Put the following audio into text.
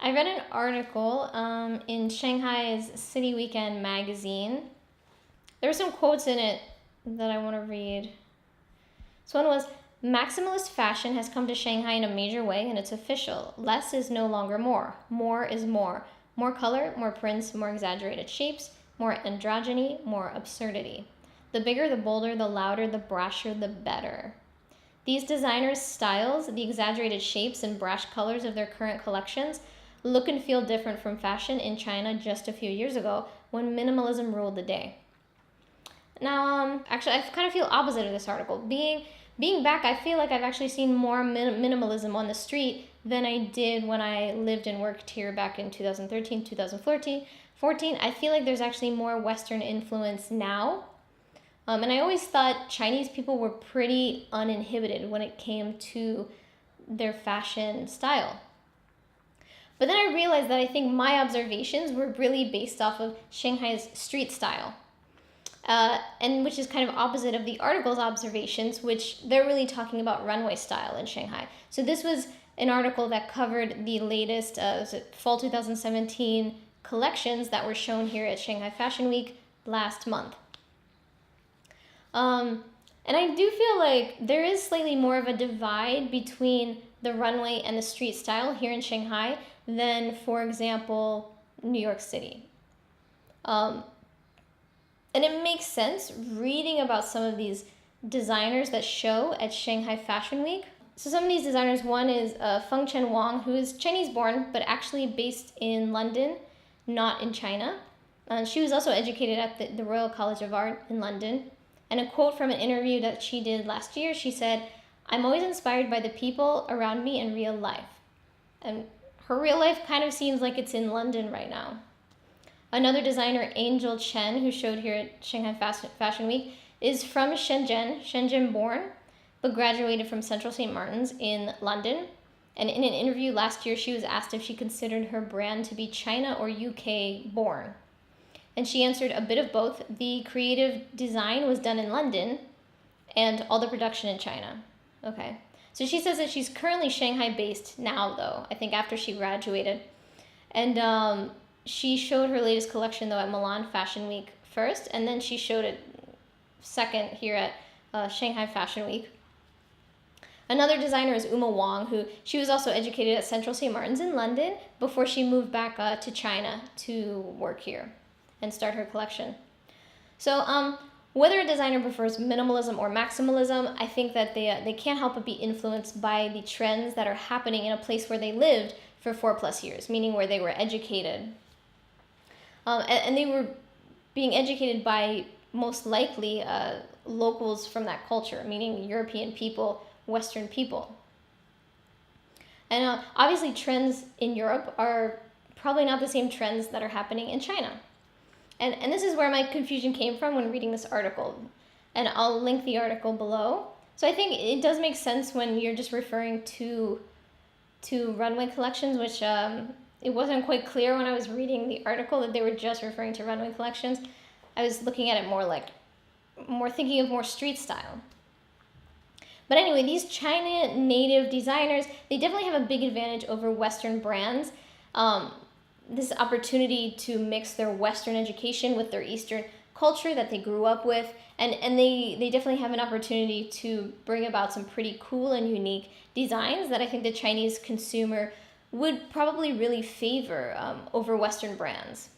I read an article in Shanghai's City Weekend magazine. There were some quotes in it that I want to read. So one was, maximalist fashion has come to Shanghai in a major way, and it's official. Less is no longer more. More is more. More color, more prints, more exaggerated shapes, more androgyny, more absurdity. The bigger, the bolder, the louder, the brasher, the better. These designers' styles, the exaggerated shapes and brash colors of their current collections, look and feel different from fashion in China just a few years ago when minimalism ruled the day. Now, actually, I kind of feel opposite of this article. Being back, I feel like I've actually seen more minimalism on the street than I did when I lived and worked here back in 2013, 2014. I feel like there's actually more Western influence now. And I always thought Chinese people were pretty uninhibited when it came to their fashion style. But then I realized that I think my observations were really based off of Shanghai's street style. And which is kind of opposite of the article's observations, which they're really talking about runway style in Shanghai. So this was an article that covered the latest fall 2017 collections that were shown here at Shanghai Fashion Week last month. And I do feel like there is slightly more of a divide between the runway and the street style here in Shanghai than, for example, New York City. And it makes sense reading about some of these designers that show at Shanghai Fashion Week. So some of these designers, one is Feng Chen Wang, who is Chinese born, but actually based in London, not in China. She was also educated at the Royal College of Art in London. And a quote from an interview that she did last year, she said, "I'm always inspired by the people around me in real life." And her real life kind of seems like it's in London right now. Another designer, Angel Chen, who showed here at Shanghai Fashion Week, is from Shenzhen born, but graduated from Central St. Martin's in London. And in an interview last year, she was asked if she considered her brand to be China or UK born. And she answered a bit of both. The creative design was done in London and all the production in China. Okay. So she says that she's currently Shanghai based now, though, I think after she graduated. And she showed her latest collection, though, at Milan Fashion Week first, and then she showed it second here at Shanghai Fashion Week. Another designer is Uma Wang, who she was also educated at Central St. Martin's in London before she moved back to China to work here and start her collection. So whether a designer prefers minimalism or maximalism, I think that they can't help but be influenced by the trends that are happening in a place where they lived for 4+ years, meaning where they were educated. And they were being educated by most likely locals from that culture, meaning European people, Western people. And obviously trends in Europe are probably not the same trends that are happening in China. And this is where my confusion came from when reading this article. And I'll link the article below. So I think it does make sense when you're just referring to runway collections, which it wasn't quite clear when I was reading the article that they were just referring to runway collections. I was looking at it more thinking of more street style. But anyway, these China native designers, they definitely have a big advantage over Western brands. This opportunity to mix their Western education with their Eastern culture that they grew up with. And they definitely have an opportunity to bring about some pretty cool and unique designs that I think the Chinese consumer would probably really favor over Western brands.